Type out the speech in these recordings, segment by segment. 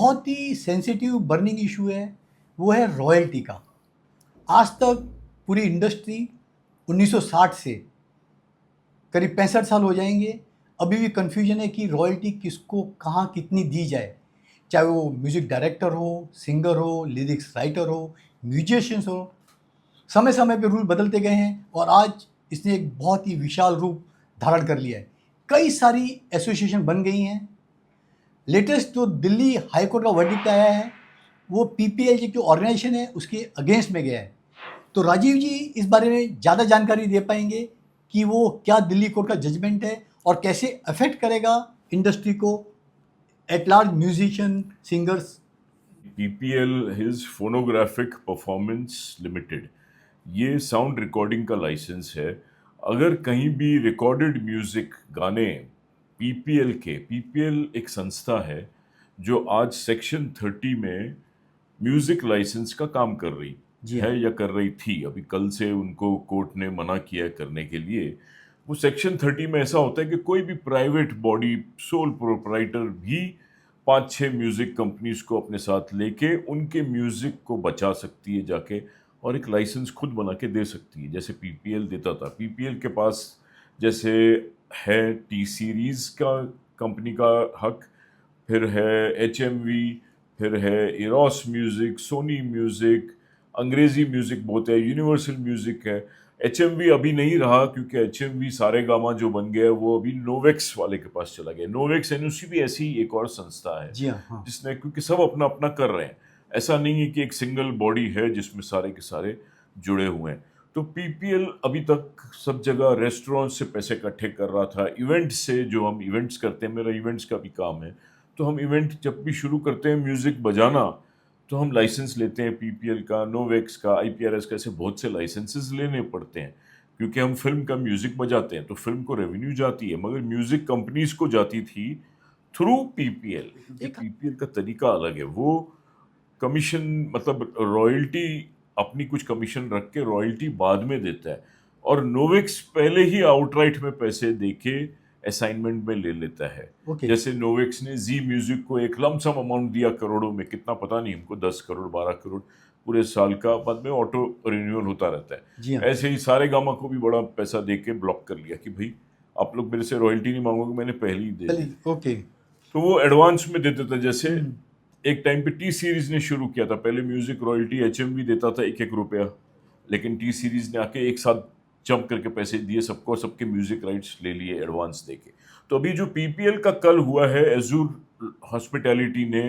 बहुत ही sensitive burning issue है, वो है रॉयल्टी का। आज तक पूरी इंडस्ट्री 1960 से करीब 65 साल हो जाएंगे, अभी भी कन्फ्यूजन है कि रॉयल्टी किसको कहाँ कितनी दी जाए। चाहे वो म्यूजिक डायरेक्टर हो, सिंगर हो, लिरिक्स राइटर हो, म्यूजिशियंस हो, समय समय पे रूल बदलते गए हैं और आज इसने एक बहुत ही विशाल रूप धारण कर लिया है। कई सारी एसोसिएशन बन गई हैं। लेटेस्ट जो दिल्ली हाई कोर्ट का वर्डिक्ट आया है वो पीपीएल जो ऑर्गेनाइजेशन है उसके अगेंस्ट में गया है। तो राजीव जी इस बारे में ज़्यादा जानकारी दे पाएंगे कि वो क्या दिल्ली कोर्ट का जजमेंट है और कैसे अफेक्ट करेगा इंडस्ट्री को at large, musician, singers. PPL his phonographic performance limited, ये साउंड रिकॉर्डिंग का लाइसेंस है। अगर कहीं भी रिकॉर्डेड म्यूजिक गाने पीपीएल एक संस्था है जो आज सेक्शन 30 में म्यूजिक लाइसेंस का काम कर रही जी हाँ। है या कर रही थी। अभी कल से उनको कोर्ट ने मना किया है करने के लिए। वो सेक्शन 30 में ऐसा होता है कि कोई भी प्राइवेट बॉडी, सोल प्रोप्राइटर भी 5-6 म्यूजिक कंपनीज को अपने साथ लेके उनके म्यूजिक को बचा सकती है जाके, और एक लाइसेंस खुद बना के दे सकती है, जैसे पीपीएल देता था। पीपीएल के पास जैसे है टी सीरीज का कंपनी का हक, फिर है एचएमवी, फिर है इरोस म्यूजिक, सोनी म्यूजिक, अंग्रेजी म्यूजिक बहुत है, यूनिवर्सल म्यूजिक है। एचएमवी अभी नहीं रहा क्योंकि एचएमवी सारेगामा जो बन गया वो अभी नोवेक्स वाले के पास चला गया। नोवेक्स एनओसी भी ऐसी ही एक और संस्था है जी हाँ। जिसने, क्योंकि सब अपना अपना कर रहे हैं, ऐसा नहीं है कि एक सिंगल बॉडी है जिसमें सारे के सारे जुड़े हुए हैं। तो पीपीएल अभी तक सब जगह रेस्टोरेंट से पैसे इकट्ठे कर रहा था, इवेंट से, जो हम इवेंट्स करते हैं, मेरा इवेंट्स का भी काम है, तो हम इवेंट जब भी शुरू करते हैं म्यूजिक बजाना तो हम लाइसेंस लेते हैं पीपीएल का, नोवेक्स का, आईपीआरएस का, ऐसे बहुत से लाइसेंसेस लेने पड़ते हैं क्योंकि हम फिल्म का म्यूजिक बजाते हैं तो फिल्म को रेवेन्यू जाती है, मगर म्यूजिक कंपनीज को जाती थी थ्रू पीपीएल, क्योंकि एक पीपीएल का तरीका अलग है। वो कमीशन, मतलब रॉयल्टी, अपनी कुछ कमीशन रख के रॉयल्टी बाद में देता है, और नोवेक्स पहले ही आउटराइट में पैसे देके असाइनमेंट में ले लेता है। ओके। जैसे नोवेक्स ने जी म्यूजिक को एक लमसम अमाउंट दिया करोड़ों में, कितना पता नहीं हमको, 10 करोड़ 12 करोड़ पूरे साल का, बाद में ऑटो रिन्यूअल होता रहता जी है। हाँ। ऐसे ही सारेगामा को भी बड़ा पैसा दे के ब्लॉक कर लिया कि भाई आप लोग मेरे से रॉयल्टी नहीं मांगोगे, मैंने पहले ही दे दी। चलिए, ओके। तो वो एडवांस में दे देता। जैसे हम्म। एक टाइम पे टी सीरीज ने शुरू किया था, पहले म्यूजिक रॉयल्टी एचएमवी देता था 1-1 रुपया, लेकिन टी सीरीज ने आके एक साथ जंप करके पैसे दिए सबको, सबके म्यूजिक राइट्स ले लिए एडवांस देके। तो अभी जो पीपीएल का कल हुआ है, एजूर हॉस्पिटैलिटी ने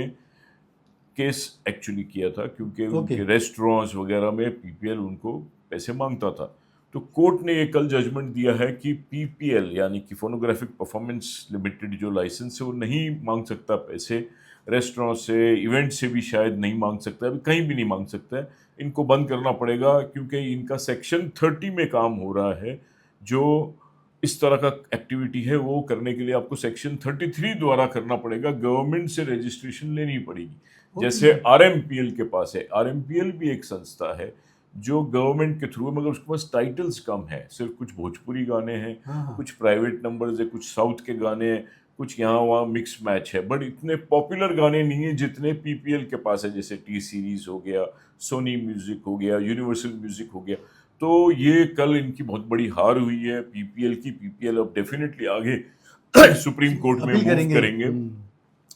केस एक्चुअली किया था क्योंकि ओके। उनके रेस्टोरेंट्स वगैरह में पीपीएल उनको पैसे मांगता था। तो कोर्ट ने ये कल जजमेंट दिया है कि पीपीएल यानी कि फोनोग्राफिक परफॉर्मेंस लिमिटेड जो लाइसेंस है वो नहीं मांग सकता पैसे, रेस्टोरेंट से, इवेंट से भी शायद नहीं मांग सकता, अभी कहीं भी नहीं मांग सकता है। इनको बंद करना पड़ेगा क्योंकि इनका सेक्शन 30 में काम हो रहा है। जो इस तरह का एक्टिविटी है वो करने के लिए आपको सेक्शन 33 द्वारा करना पड़ेगा, गवर्नमेंट से रजिस्ट्रेशन लेनी पड़ेगी। ओके। जैसे आरएमपीएल के पास है, आरएमपीएल भी एक संस्था है जो गवर्नमेंट के थ्रू है, मगर उसके पास टाइटल्स कम है, सिर्फ कुछ भोजपुरी गाने हैं, हाँ हाँ। कुछ प्राइवेट नंबर्स है, कुछ साउथ के गाने हैं, कुछ यहाँ वहाँ मिक्स मैच है, बट इतने पॉपुलर गाने नहीं है जितने पीपीएल के पास है। जैसे टी सीरीज हो गया, सोनी म्यूजिक हो गया, यूनिवर्सल म्यूजिक हो गया। तो ये कल इनकी बहुत बड़ी हार हुई है पीपीएल की। पीपीएल अब डेफिनेटली आगे सुप्रीम कोर्ट में अपील मूव करेंगे। करेंगे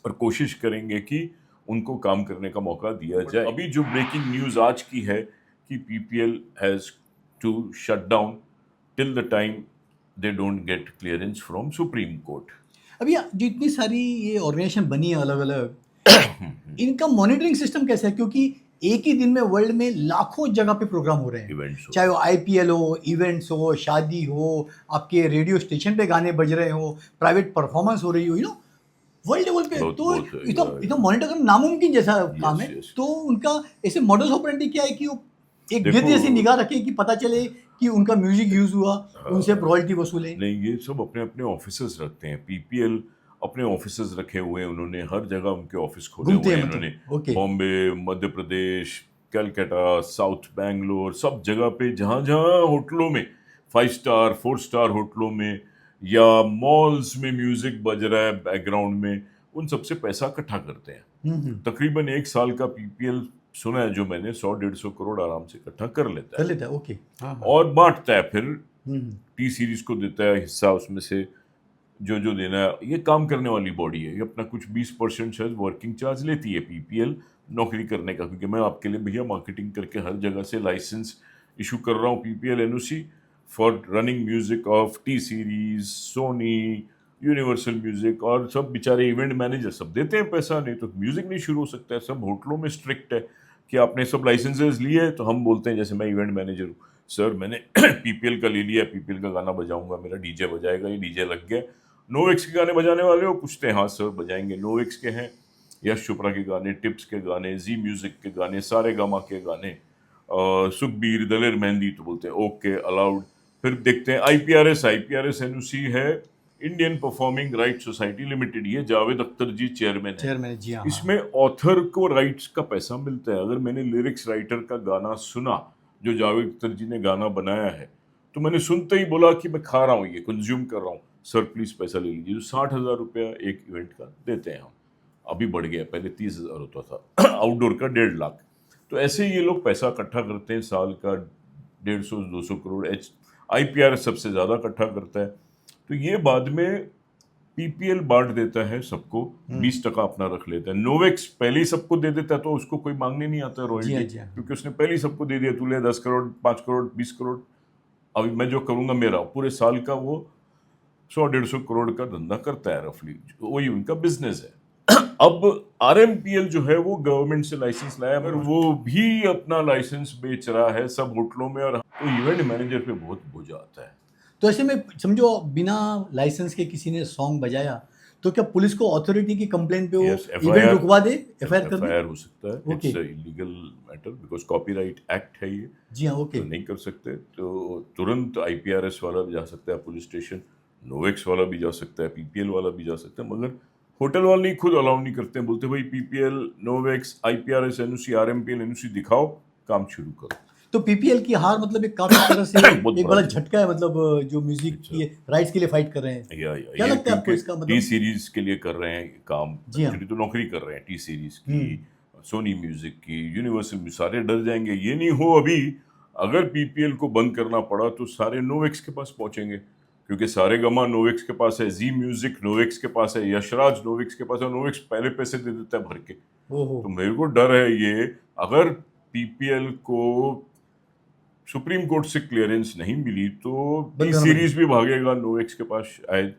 और कोशिश करेंगे कि उनको काम करने का मौका दिया जाए। अभी जो ब्रेकिंग न्यूज आज की है कि PPL has to shut down till the time they don't get clearance from supreme court. अभी जो इतनी सारी ये ऑर्गेनाइजेशन बनी है अलग अलग, इनका मॉनिटरिंग सिस्टम कैसा है? क्योंकि एक ही दिन में वर्ल्ड में लाखों जगह पे प्रोग्राम हो रहे हैं, इवेंट्स हो, चाहे वो आईपीएल हो, इवेंट्स हो, शादी हो, आपके रेडियो स्टेशन पे गाने बज रहे हो, प्राइवेट परफॉर्मेंस हो रही हो, वर्ल्ड लेवल पे। बहुत तो बहुत इतना मॉनिटर करना नामुमकिन जैसा काम है। यस। तो उनका ऐसे मॉडल्स ऑपरेंडी क्या है कि वो एक देखो, गिद्ध जैसी निगाह रखें कि पता चले कि उनका म्यूजिक यूज हुआ, उनसे रॉयल्टी वसूले। नहीं, ये सब अपने अपने ऑफिसेज रखते हैं। पीपीएल अपने ऑफिसेज रखे हुए हैं, उन्होंने हर जगह उनके ऑफिस खोले घूमते हुए हैं हैं। मतलब। उन्होंने ओके। बॉम्बे, मध्य प्रदेश, कलकत्ता, साउथ बैंगलोर, सब जगह पे जहाँ जहाँ होटलों में, 5 स्टार 4 स्टार होटलों में या मॉल्स में म्यूजिक बज रहा है बैकग्राउंड में, उन सबसे पैसा इकट्ठा करते हैं। हम्म। तकरीबन 1 साल का पीपीएल सुना है जो मैंने, 100-150 करोड़ आराम से इकट्ठा कर लेता कर है लेता है, ओके। हाँ हाँ। और बांटता है, फिर हम्म। टी सीरीज को देता है हिस्सा, उसमें से जो जो देना है। ये काम करने वाली बॉडी है, ये अपना कुछ 20% शायद वर्किंग चार्ज लेती है पीपीएल नौकरी करने का, क्योंकि मैं आपके लिए भैया मार्केटिंग करके हर जगह से लाइसेंस इशू कर रहा हूँ, PPL NOC for running music of T series, Sony, Universal music, और सब बेचारे इवेंट मैनेजर सब देते हैं पैसा, नहीं तो म्यूजिक नहीं शुरू हो सकता है। सब होटलों में स्ट्रिक्ट है कि आपने सब लाइसेंसेस लिए, तो हम बोलते हैं, जैसे मैं इवेंट मैनेजर हूँ, सर मैंने पीपीएल का ले लिया, पीपीएल का गाना बजाऊंगा, मेरा डीजे बजाएगा, ये डीजे लग गया, नोवेक्स के गाने बजाने वाले हो? पूछते हैं, हाँ सर बजाएंगे। नोवेक्स के हैं, यश चोपड़ा के गाने, टिप्स के गाने, जी म्यूजिक के गाने, सारे गामा के गाने, सुखबीर, दलेर मेहंदी, तो बोलते हैं ओके अलाउड। फिर देखते हैं आईपीआरएस एनओसी है, Indian performing right society limited, ये जावेद अख्तर जी चेयरमैन है। चेयरमैन जी, हाँ। इसमें ऑथर को राइट्स का पैसा मिलता है। अगर मैंने लिरिक्स राइटर का गाना सुना, जो जावेद अख्तर जी ने गाना बनाया है, तो मैंने सुनते ही बोला कि मैं खा रहा हूँ, ये कंज्यूम कर रहा हूँ, सर प्लीज पैसा ले लीजिए। 60,000 रुपया एक इवेंट का देते हैं हम, अभी बढ़ गया, पहले 30,000 होता था आउटडोर का 1.5 लाख। तो ऐसे ये लोग पैसा इकट्ठा करते हैं, साल का 150-200 करोड़। आईपीआर सबसे ज्यादा इकट्ठा करता है। तो ये बाद में पीपीएल बांट देता है सबको, 20% अपना रख लेता है। नोवेक्स पहले ही सबको दे देता है, तो उसको कोई मांगने नहीं आता जी हाँ, रॉयल्टी, जी हाँ। क्योंकि उसने पहले ही सबको दे दिया, तू ले 10 करोड़, 5 करोड़, 20 करोड़, अभी मैं जो करूंगा मेरा, पूरे साल का वो 100-150 करोड़ का धंधा करता है रफली, वही उनका बिजनेस है। अब आरएमपीएल जो है वो गवर्नमेंट से लाइसेंस लाया, मगर वो भी अपना लाइसेंस बेच रहा है सब होटलों में, और तो इवेंट मैनेजर पे बहुत बोझ आता है। तो ऐसे में समझो बिना लाइसेंस के किसी ने सॉन्ग बजाया, तो क्या पुलिस को अथॉरिटी की कंप्लेंट पे वो Yes, इवेंट FIR रुकवा दे, एफआईआर कर दे? एफआईआर हो सकता है। Okay. It's illegal matter because copyright act है ये, जी हाँ, ओके। तो नहीं कर सकते। तो तुरंत आईपीआरएस वाला भी जा सकता है पुलिस स्टेशन, नोवेक्स वाला भी जा सकता है, पीपीएल वाला भी जा सकता है, मगर होटल वाले खुद अलाउ नहीं करते हैं। बोलते भाई पीपीएल, नोवेक्स, आईपीआरएस एनओसी, आरएमपीएल एनओसी दिखाओ, काम शुरू करो। तो पीपीएल की हार मतलब एक काफी तरह से बहुत एक बड़ा बड़ा झटका है, मतलब जो म्यूजिक की राइट्स के लिए फाइट कर रहे हैं। या क्या ये लगता है आपको इसका टी मतलब? सीरीज के लिए कर रहे हैं काम, जी हाँ। एक्चुअली तो नौकरी कर रहे हैं टी सीरीज की, सोनी म्यूजिक की, यूनिवर्सल म्यूजिक, सारे डर जाएंगे। ये नहीं हो अभी, अगर पीपीएल को बंद करना पड़ा तो सारे नोवेक्स के पास पहुंचेंगे, क्योंकि सारे गमा नोवेक्स के पास है, जी म्यूजिक नोवेक्स के पास है, यशराज नोवेक्स के पास है, नोवेक्स पहले पैसे दे देता है भर के। ओहो। तो मेरे को डर है ये, अगर पीपीएल को सुप्रीम कोर्ट से क्लियरेंस नहीं मिली तो टी सीरीज भी भागेगा नोवेक्स के पास शायद,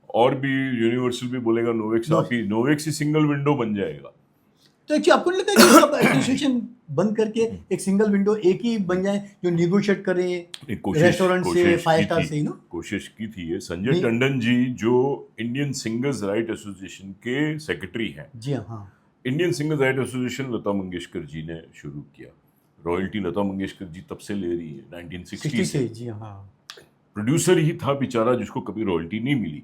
और भी यूनिवर्सल भी बोलेगा नोवेक्स आप ही, नोवेक्स ही सिंगल विंडो बन जाएगा। तो एक्चुअली आपको नहीं लगता कि सब एसोसिएशन बंद करके एक सिंगल विंडो एक ही बन जाए, जो नेगोशिएट करे रेस्टोरेंट से, 5 स्टार से, कोशिश की थी ये। संजय नहीं। टंडन जी जो इंडियन सिंगर्स राइट एसोसिएशन के सेक्रेटरी हैं, जी हाँ, Indian singers right association Lata Mangeshkar ji ने शुरू किया। रॉयल्टी लता मंगेशकर जी तब से ले रही है, 1960 60 से। से। जी हाँ। प्रोड्यूसर ही था बेचारा जिसको कभी रॉयल्टी नहीं मिली।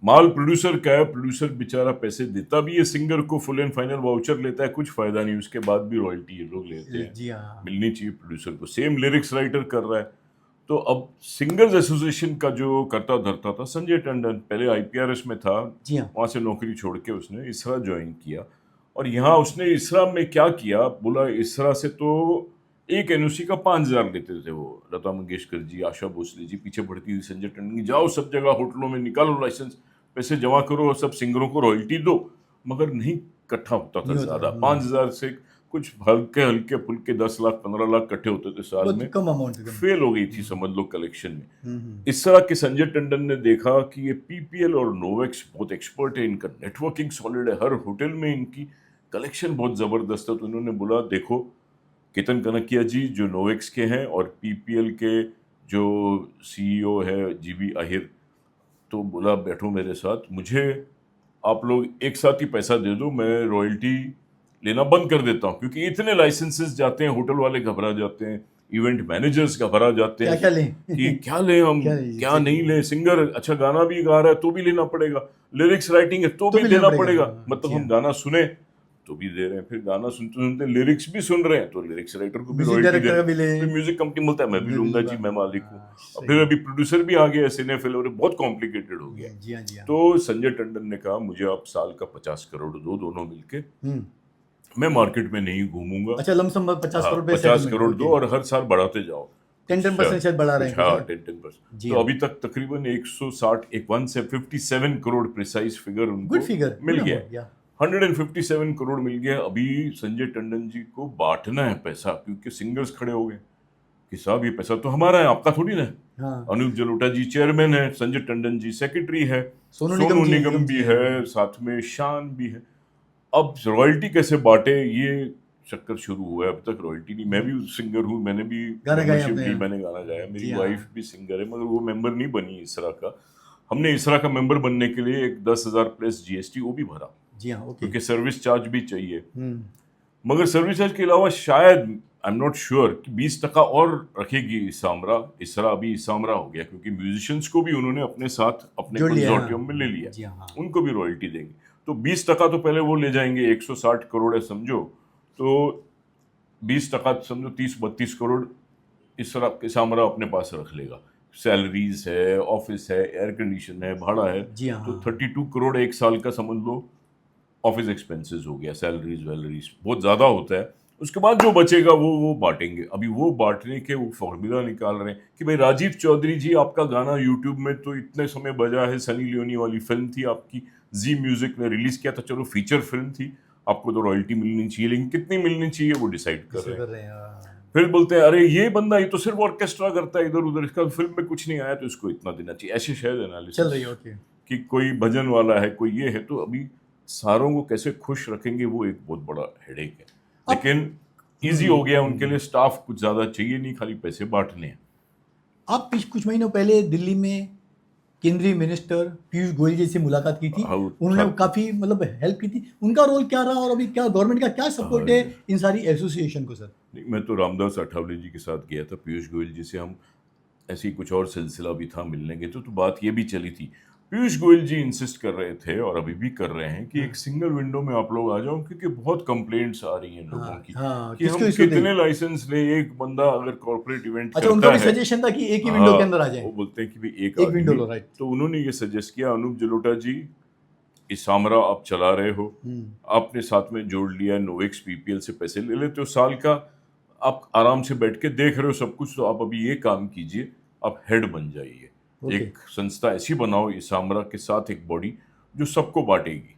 माल प्रोड्यूसर का है, प्रोड्यूसर बेचारा पैसे देता भी है सिंगर को, फुल एंड फाइनल वाउचर लेता है, कुछ फायदा नहीं, उसके बाद भी रॉयल्टी ये लोग लेते हैं। जी हाँ। मिलनी चाहिए प्रोड्यूसर को। सेम लिरिक्स राइटर कर रहा है। तो अब सिंगर्स एसोसिएशन का जो करता धरता था संजय टंडन, पहले आईपीआरएस में था, जी हाँ। वहां से नौकरी छोड़ के उसने इसरा ज्वाइन किया, और यहाँ उसने इसरा में क्या किया, बोला इसरा से तो एक एनओसी का 5,000 लेते थे वो, लता मंगेशकर जी, आशा भोसले जी, पीछे बढ़ती थी संजय टंडन की, जाओ सब जगह होटलों में निकालो लाइसेंस, पैसे जमा करो और सब सिंगरों को रॉयल्टी दो, मगर नहीं इकट्ठा होता था ज्यादा। 5,000 से कुछ हल्के हल्के फुल्के 10 लाख 15 लाख इकट्ठे होते थे साल में, कम अमाउंट, फेल हो गई थी समझ लो कलेक्शन में। इस तरह के संजय टंडन ने देखा कि ये पीपीएल और नोवेक्स बहुत एक्सपर्ट है, इनका नेटवर्किंग सॉलिड है, हर होटल में इनकी कलेक्शन बहुत जबरदस्त है। तो इन्होंने बोला देखो केतन कनकिया जी जो नोवेक्स के हैं और पीपीएल के जो सीईओ है जीबी आहिर, तो बोला बैठो मेरे साथ, मुझे आप लोग एक साथ ही पैसा दे दो, मैं रॉयल्टी लेना बंद कर देता हूँ, क्योंकि इतने लाइसेंसेस जाते हैं, होटल वाले घबरा जाते हैं, इवेंट मैनेजर्स घबरा जाते हैं क्या लें कि क्या लें हम, क्या नहीं लें। सिंगर अच्छा गाना भी गा रहा है तो भी लेना पड़ेगा, लिरिक्स राइटिंग है तो भी लेना पड़ेगा, मतलब हम गाना सुने तो भी दे रहे हैं, फिर गाना सुनते सुनते लिरिक्स भी सुन रहे हैं तो लिरिक्स राइटर को भी म्यूजिक रॉयल्टी दे डायरेक्टर रहे का भी ले, हैं, फिर म्यूजिक कंपनी बोलता है मैं भी मैं भी लूंगा लूंगा। जी, मैं मालिक हूँ। हाँ, और सही फिर है। अभी प्रोड्यूसर भी आ गया, सिनेफिल, और बहुत कॉम्प्लिकेटेड हो गया। जी हाँ, जी हाँ। तो संजय टंडन ने कहा मुझे आप साल का 50 करोड़ दो, दोनों मिलके, मैं मार्केट में नहीं घूमूंगा। अच्छा, लमसम 50 हाँ, करोड़ पे 50 सेटलमेंट, करोड़ दो ओके। और हर साल बढ़ाते जाओ 10% शायद बढ़ा रहे कुछ, हैं हाँ कुछ, 10%। जी तो हाँ। अभी तक तकरीबन 160 एक 157 करोड़ प्रिसाइज फिगर गुड उनको फिगर, मिल गुड गया अमाउंट, या 157 करोड़ मिल गया। अभी संजय टंडन जी को बांटना है पैसा, क्योंकि सिंगर्स खड़े हो गए कि साहब ये पैसा तो हमारा है, आपका थोड़ी ना है। हाँ। अनूप जलोटा जी चेयरमैन है, संजय टंडन जी सेक्रेटरी है, सोनू सोनू निगम निगम भी जी है, साथ में शान भी है। अब रॉयल्टी कैसे बांटे, ये चक्कर शुरू हुआ है। अभी तक रॉयल्टी नहीं। मैं भी सिंगर हूँ, मैंने भी गाना गाए मेंबरशिप आपने, ली, मैंने गाना गाया, मेरी जी हाँ। वाइफ भी सिंगर है, मगर वो मेंबर नहीं बनी इसरा का। हमने इसरा का मेंबर बनने के लिए एक 10,000 प्लस जीएसटी वो भी भरा, जी हाँ, ओके। क्योंकि सर्विस चार्ज भी चाहिए। मगर सर्विस चार्ज के अलावा शायद, आई एम नॉट श्योर, कि 20% और रखेगी इसरा अभी इसामरा हो गया, क्योंकि म्यूजिशियंस को भी उन्होंने अपने साथ अपने जोड़ लिया, कंसोर्टियम में ले लिया, जी हाँ। उनको भी रॉयल्टी देंगे। तो 20% तो पहले वो ले जाएंगे, 160 करोड़ है समझो, तो 20% समझो 30-32 करोड़ इसामरा अपने पास रख लेगा। सैलरीज है, ऑफिस है, एयर कंडीशन है, भाड़ा है, जी हाँ। तो 32 करोड़ एक साल का समझ लो ऑफिस एक्सपेंसेस हो गया, सैलरीज वैलरीज बहुत ज्यादा होता है। उसके बाद जो बचेगा वो बांटेंगे। अभी वो बांटने के वो फॉर्मूला निकाल रहे हैं कि भाई राजीव चौधरी जी, आपका गाना यूट्यूब में तो इतने समय बजा है, सनी लियोनी वाली फिल्म थी आपकी, जी म्यूजिक ने रिलीज किया था, चलो फीचर फिल्म थी, आपको तो रॉयल्टी मिलनी चाहिए, लेकिन कितनी मिलनी चाहिए वो डिसाइड कर रहे हैं। हाँ। फिर बोलते हैं अरे ये बंदा ये तो सिर्फ ऑर्केस्ट्रा करता है इधर उधर, इसका फिल्म में कुछ नहीं आया तो इसको इतना देना चाहिए, ऐसे शायद चल एनालिसिस रही है, ओके। कि कोई भजन वाला है, कोई ये है। तो अभी सारों को कैसे खुश रखेंगे वो एक बहुत बड़ा हेडेक है। लेकिन इजी हो गया उनके लिए, स्टाफ कुछ ज्यादा चाहिए नहीं, खाली पैसे बांटने हैं। आप कुछ महीनों पहले दिल्ली में केंद्रीय मिनिस्टर पीयूष गोयल जी से मुलाकात की थी, हाँ, उन्होंने काफी मतलब हेल्प की थी। उनका रोल क्या रहा और अभी क्या गवर्नमेंट का क्या सपोर्ट है इन सारी एसोसिएशन को? सर नहीं, मैं तो रामदास अठावले जी के साथ गया था, पीयूष गोयल जी से हम ऐसे ही कुछ और सिलसिला भी था मिलने के, तो बात ये भी चली थी। पीयूष गोयल जी इंसिस्ट कर रहे थे और अभी भी कर रहे हैं कि एक सिंगल विंडो में आप लोग आ जाओ, क्योंकि बहुत कंप्लेंट्स आ रही हैं लोगों की कि हम कितने लाइसेंस ले, एक बंदा अगर कॉर्पोरेट इवेंट अच्छा, उनका भी सजेशन था कि एक ही विंडो के अंदर आ जाए। वो बोलते हैं कि भाई एक विंडो लो, राइट। तो उन्होंने ये सजेस्ट किया, अनूप जलोटा जी इसामरा आप चला रहे हो, आपने साथ में जोड़ लिया नोवेक्स, पीपीएल से पैसे ले लेते हो साल का, आप आराम से बैठ के देख रहे हो सब कुछ, तो आप अभी ये काम कीजिए, आप हेड बन जाइए, एक संस्था ऐसी बनाओ इसामरा के साथ, एक बॉडी जो सबको बांटेगी।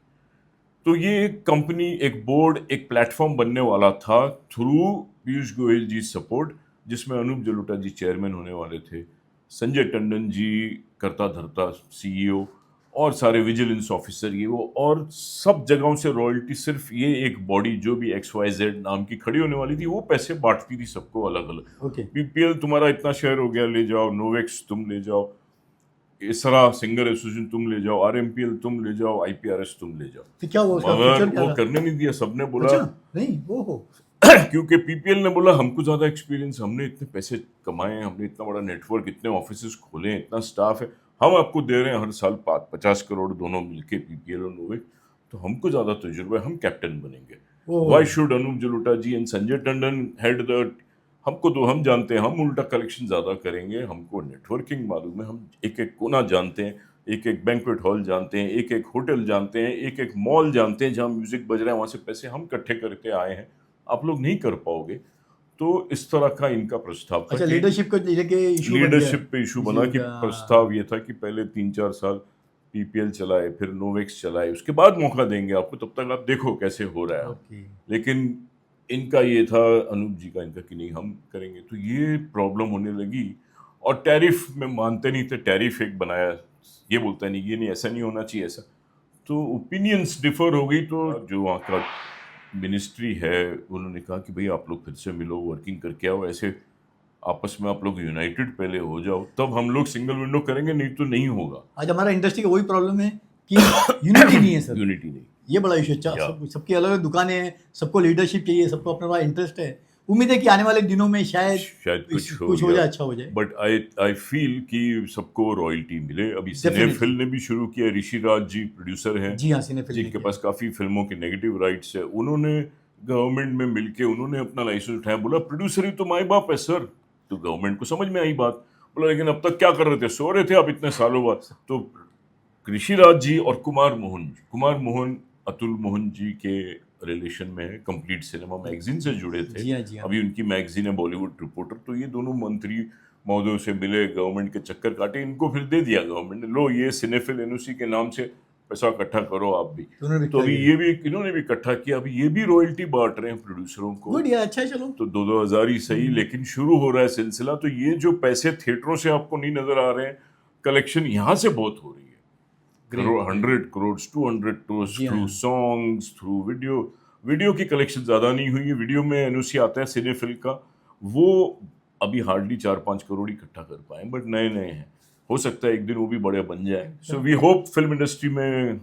तो ये एक कंपनी, एक बोर्ड, एक प्लेटफॉर्म बनने वाला था थ्रू पीयूष गोयल जी सपोर्ट, जिसमें अनूप जलोटा जी चेयरमैन होने वाले थे, संजय टंडन जी करता धरता सीईओ, और सारे विजिलेंस ऑफिसर ये वो, और सब जगहों से रॉयल्टी सिर्फ ये एक बॉडी जो भी XYZ नाम की खड़ी होने वाली थी, वो पैसे बांटती थी सबको अलग अलग। पीपीएल तुम्हारा इतना शेयर हो गया, ले जाओ, नोवेक्स तुम ले जाओ, इसरा सिंगर एसोसिएशन तुम ले जाओ, RMPL तुम ले जाओ, IPRS तुम ले जाओ। तो क्या हुआ, मगर वो करने नहीं दिया, सबने बोला नहीं वो हो क्योंकि पीपीएल ने बोला हमको ज्यादा एक्सपीरियंस, हमने इतने पैसे कमाए, हमने इतना बड़ा नेटवर्क, इतने ऑफिसेस खोले, इतना स्टाफ है, हम आपको दे रहे हैं हर साल 50 करोड़ दोनों मिलके, पीपीएल और नोवेक, तो हमको ज्यादा तजुर्बा है, हम कैप्टन बनेंगे। Why should Anup Jalota ji and Sanjay Tandon head the, हमको तो हम जानते हैं, हम उल्टा कलेक्शन ज्यादा करेंगे, हमको नेटवर्किंग मालूम है, हम एक एक कोना जानते हैं, एक एक बैंक्वेट हॉल जानते हैं, एक एक होटल जानते हैं, एक एक मॉल जानते हैं जहाँ म्यूजिक बज रहा है, वहां से पैसे हम इकट्ठे करके आए हैं, आप लोग नहीं कर पाओगे। तो इस तरह का इनका प्रस्ताव था। अच्छा, लीडरशिप को लेके इशू, लीडरशिप पे इशू बना कि प्रस्ताव ये था कि पहले 3-4 साल पीपीएल चलाए, फिर नोवेक्स चलाए, उसके बाद मौका देंगे आपको, तब तक आप देखो कैसे हो रहा है। लेकिन इनका ये था, अनूप जी का इनका, कि नहीं हम करेंगे, तो ये प्रॉब्लम होने लगी। और टैरिफ में मानते नहीं थे, टैरिफ एक बनाया, ये बोलता नहीं, ये नहीं, ऐसा नहीं होना चाहिए, ऐसा, तो ओपिनियंस डिफर हो गई। तो जो वहाँ का मिनिस्ट्री है उन्होंने कहा कि भाई आप लोग फिर से मिलो, वर्किंग करके आओ, ऐसे आपस में आप लोग यूनाइटेड पहले हो जाओ, तब हम लोग सिंगल विंडो करेंगे, नहीं तो नहीं होगा। आज हमारा इंडस्ट्री का वही प्रॉब्लम है कि यूनिटी नहीं है सर, यूनिटी नहीं, ये बड़ा इशू है। सबकी अलग अलग दुकानें हैं, सबको लीडरशिप चाहिए, सबको अपना बड़ा इंटरेस्ट है, उम्मीद है कि आने वाले दिनों में शायद शायद कुछ कुछ हो जाए, अच्छा हो जाए। बट आई फील कि सबको रॉयल्टी मिले। अभी Definitely. सिनेफिल ने भी शुरू किया, ऋषिराज जी प्रोड्यूसर हैं जी हाँ, सिनेफिल ने जिनके किया। पास काफी फिल्मों के नेगेटिव राइट्स है, उन्होंने गवर्नमेंट में मिलके उन्होंने अपना लाइसेंस उठाया, बोला प्रोड्यूसर ही तो माई बाप है सर। तो गवर्नमेंट को समझ में आई बात, बोला लेकिन अब तक क्या कर रहे थे, सो रहे थे आप इतने सालों बाद। तो ऋषिराज जी और कुमार मोहन अतुल मोहन जी के रिलेशन में है, कंप्लीट सिनेमा मैगजीन से जुड़े थे। जी हाँ, जी हाँ। अभी उनकी मैगजीन है बॉलीवुड रिपोर्टर। तो ये दोनों मंत्री महोदयों से मिले, गवर्नमेंट के चक्कर काटे, इनको फिर दे दिया गवर्नमेंट ने, लो ये सिनेफिल एनओसी के नाम से पैसा इकट्ठा करो आप भी। उन्होंने भी तो अभी किया। ये भी इन्होंने भी इकट्ठा किया, अभी ये भी रॉयल्टी बांट रहे हैं प्रोड्यूसरों को। गुड यार, अच्छा है, चलो। तो 2-2 हज़ार ही सही, लेकिन शुरू हो रहा है सिलसिला। तो ये जो पैसे थिएटरों से आपको नहीं नजर आ रहे हैं, कलेक्शन यहाँ से बहुत हो रही है। Great, 100 करोड़ 200 करोड़ जी हाँ। थ्रू सॉन्ग्स, थ्रू वीडियो की कलेक्शन ज्यादा नहीं हुई है। वीडियो में एनओसी आता है सिनेफिल का, वो अभी हार्डली 4-5 करोड़ इकट्ठा कर पाए, बट नए नए हैं, हो सकता है एक दिन वो भी बड़े बन जाए। So we hope film industry में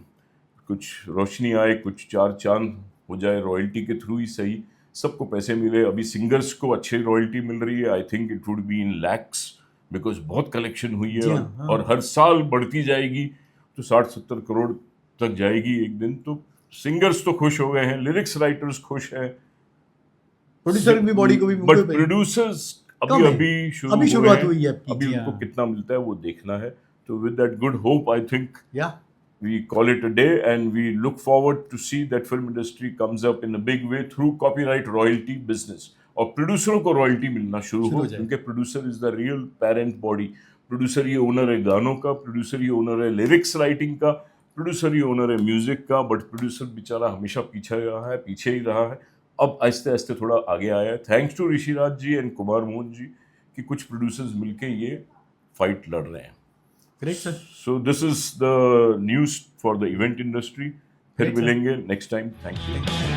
कुछ रोशनी आए, कुछ चार चांद हो जाए, रॉयल्टी के थ्रू ही सही, सबको पैसे मिले। अभी सिंगर्स को अच्छी रॉयल्टी मिल रही है, I think it would be in lakhs, because बहुत कलेक्शन हुई है। जी हाँ, हाँ। और हर साल बढ़ती जाएगी, तो 60-70 करोड़ तक जाएगी एक दिन। तो सिंगर्स तो खुश हो गए हैं, लिरिक्स राइटर्स खुश हैं, प्रोड्यूसर की बॉडी को भी बट प्रोड्यूसर्स कम है। अभी अभी शुरुआत हुई है आपकी, अभी जी उनको हाँ। कितना मिलता है वो देखना है। तो with that good hope I think या we call it a day, and we look forward to see that film industry comes up in a big way through copyright royalty business, और प्रोड्यूसरों को रॉयल्टी मिलना शुरू हो, क्योंकि producer is the real parent body. Producer ये owner है गानों का, प्रोड्यूसर ये ओनर है लिरिक्स राइटिंग का, प्रोड्यूसर ये ओनर है म्यूजिक का। बट प्रोड्यूसर बेचारा हमेशा पीछे ही रहा है। अब आहिस्ते आहिस्ते थोड़ा आगे आया है, thanks to Rishiraj ji and Kumar Mohan ji, कि कुछ प्रोड्यूसर्स मिलके ये फाइट लड़ रहे हैं। Great sir. So this is the news for the event industry. फिर Great, sir. मिलेंगे next time. Thank you.